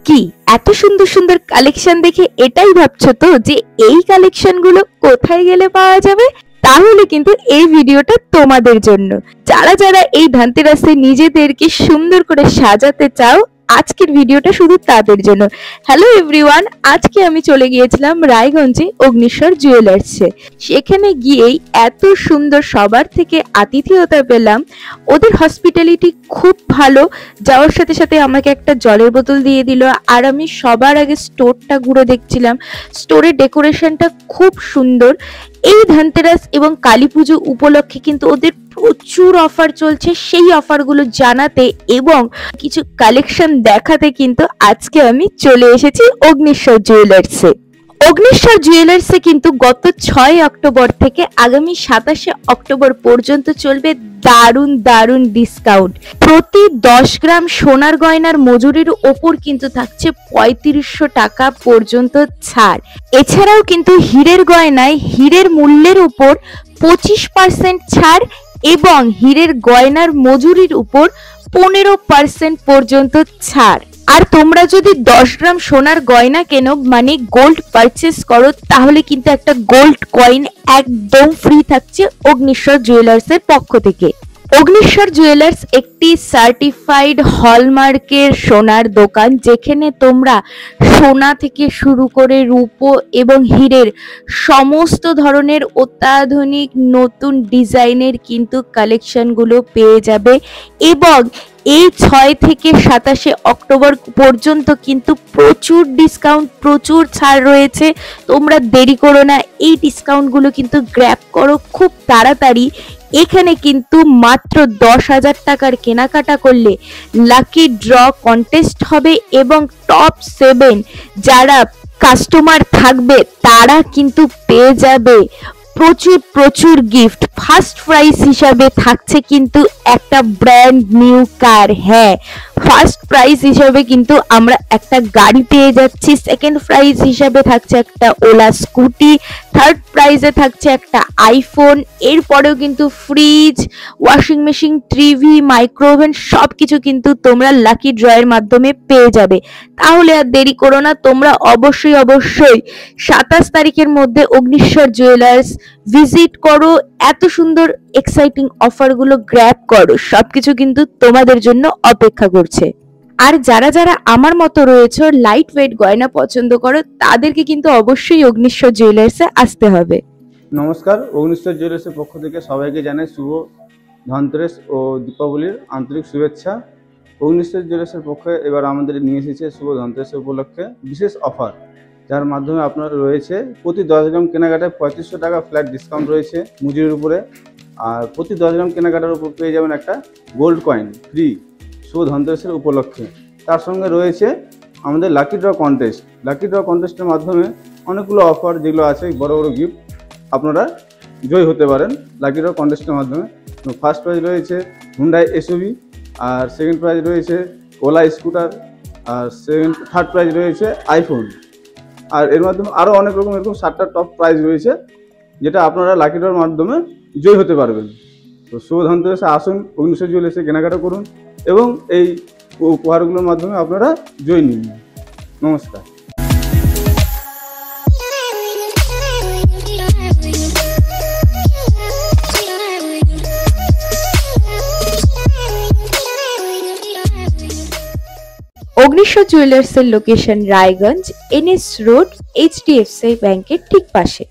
কি এত সুন্দর সুন্দর কালেকশন দেখে এটাই ভাবছো তো যে এই কালেকশন গুলো কোথায় গেলে পাওয়া যাবে? তাহলে কিন্তু এই ভিডিওটা তোমাদের জন্য। যারা যারা এই ধনতেরাসে নিজেদেরকে সুন্দর করে সাজাতে চাও, আজকের ভিডিওটা শুধু তাদের জন্য। হ্যালো এভরিওয়ান, আজকে আমি চলে গিয়েছিলাম রায়গঞ্জে অগ্নিশ্বর জুয়েলার্সে। সেখানে গিয়েই এত সুন্দর সবার থেকে আতিথেয়তা পেলাম। ওদের হসপিটালিটি খুব ভালো। যাওয়ার সাথে সাথে আমাকে একটা জলের বোতল দিয়ে দিল, আর আমি সবার আগে স্টোরটা ঘুরে দেখছিলাম। স্টোরের ডেকোরেশনটা খুব সুন্দর। এই ধনতেরাস এবং কালী পুজো উপলক্ষে কিন্তু ওদের প্রচুর অফার চলছে। সেই অফারগুলো জানাতে এবং কিছু কালেকশন দেখাতে কিন্তু আজকে আমি চলে এসেছি অগ্নিশ্বর জুয়েলার্সে। অগ্নিশ্বর জুয়েলার্সে কিন্তু গত 6 অক্টোবর থেকে আগামী 27 অক্টোবর পর্যন্ত চলবে দারুণ দারুণ ডিসকাউন্ট। প্রতি 10 গ্রাম সোনার গয়নার মজুরির ওপর কিন্তু থাকছে 3500 টাকা পর্যন্ত ছাড়। এছাড়াও কিন্তু হীরের গয়নায় হীরের মূল্যের উপর 25% ছাড় এবং হীরের গয়নার মজুরির উপর 15% পর্যন্ত ছাড়। আর তোমরা যদি 10 গ্রাম সোনার গয়না কেনো, মানে গোল্ড পারচেস করো, তাহলে কিন্তু একটা গোল্ড কয়েন একদম ফ্রি থাকছে অগ্নিশ্বর জুয়েলার্সের পক্ষ থেকে। অগ্নিশ্বর জুয়েলার্স একটি সার্টিফাইড হলমার্কের সোনার দোকান, যেখানে তোমরা সোনা থেকে শুরু করে রূপো এবং হীরের সমস্ত ধরনের অত্যাধুনিক নতুন ডিজাইনের কিন্তু কালেকশনগুলো পেয়ে যাবে। এবং এই 6 থেকে 27 অক্টোবর পর্যন্ত কিন্তু প্রচুর ডিসকাউন্ট, প্রচুর ছাড় রয়েছে। তোমরা দেরি করো না, এই ডিসকাউন্টগুলো কিন্তু গ্র্যাব করো খুব তাড়াতাড়ি। এখানে কিন্তু মাত্র 10,000 টাকার কেনাকাটা করলে লাকি ড্র কন্টেস্ট হবে এবং টপ 7 যারা কাস্টমার থাকবে তারা কিন্তু পেয়ে যাবে প্রচুর প্রচুর গিফট। ফার্স্ট প্রাইজ হিসাবে থাকছে কিন্তু একটা ব্র্যান্ড নিউ কার। হ্যাঁ, ফার্স্ট প্রাইজ হিসাবে কিন্তু আমরা একটা গাড়ি পেয়ে যাচ্ছি। সেকেন্ড প্রাইজ হিসাবে থাকছে একটা ওলা স্কুটি। থার্ড প্রাইজে থাকছে একটা আইফোন। এরপরেও কিন্তু fridge, washing machine, TV, micro oven সবকিছু কিন্তু তোমরা লাকি ড্রয়ের মাধ্যমে পেয়ে যাবে। তাহলে আর দেরি করো না, তোমরা অবশ্যই 27 তারিখের মধ্যে অগ্নিশ্বর জুয়েলার্স ভিজিট করো। এত সুন্দর এক্সাইটিং অফারগুলো গ্র্যাব করো। সবকিছু কিন্তু তোমাদের জন্য অপেক্ষা করছে। আর যারা যারা আমার মতো রয়েছে, লাইট ওয়েট গয়না পছন্দ করো, তাদেরকে কিন্তু অবশ্যই অগ্নিশ্বর জুয়েলার্সে আসতে হবে। নমস্কার, অগ্নিশ্বর জুয়েলার্সের পক্ষ থেকে সবাইকে জানাই শুভ ধনতেরাস ও দীপাবলির আন্তরিক শুভেচ্ছা। অগ্নিশ্বর জুয়েলার্সের পক্ষে এবার আমাদের নিয়ে এসেছে শুভ ধনতেরাস উপলক্ষে বিশেষ অফার, যার মাধ্যমে আপনার রয়েছে প্রতি 10 গ্রাম কেনাকাটায় 3500 টাকা ফ্ল্যাট ডিসকাউন্ট রয়েছে মজুরির উপরে। আর প্রতি 10 গ্রাম কেনাকাটার উপর পেয়ে যাবেন একটা গোল্ড কয়েন ফ্রি শুভ ধনতেরাসের উপলক্ষে। তার সঙ্গে রয়েছে আমাদের lucky draw contest. Lucky draw কন্টেস্টের মাধ্যমে অনেকগুলো অফার যেগুলো আছে, বড় বড় গিফট আপনারা জয় হতে পারেন লাকি ড্র কন্টেস্টের মাধ্যমে। ফার্স্ট প্রাইজ রয়েছে হুন্ডাই এসইউভি, আর সেকেন্ড প্রাইজ রয়েছে ওলা স্কুটার, আর থার্ড প্রাইজ রয়েছে আইফোন। আর এর মাধ্যমে আরও অনেক রকম এরকম 7টা টপ প্রাইজ রয়েছে, যেটা আপনারা লাকি ড্রর মাধ্যমে জয় হতে পারবেন। তো শুভ ধনতেরাসে আসুন, অগ্নিশ্বর জুয়েলার্সে কেনাকাটা করুন এবং এই উপহারগুলোর মাধ্যমে আপনারা জয় নিন। নমস্কার। অগ্নিশ্বর জুয়েলার্সের location Raiganj, NS road, HDFC ব্যাংকের ঠিক পাশে।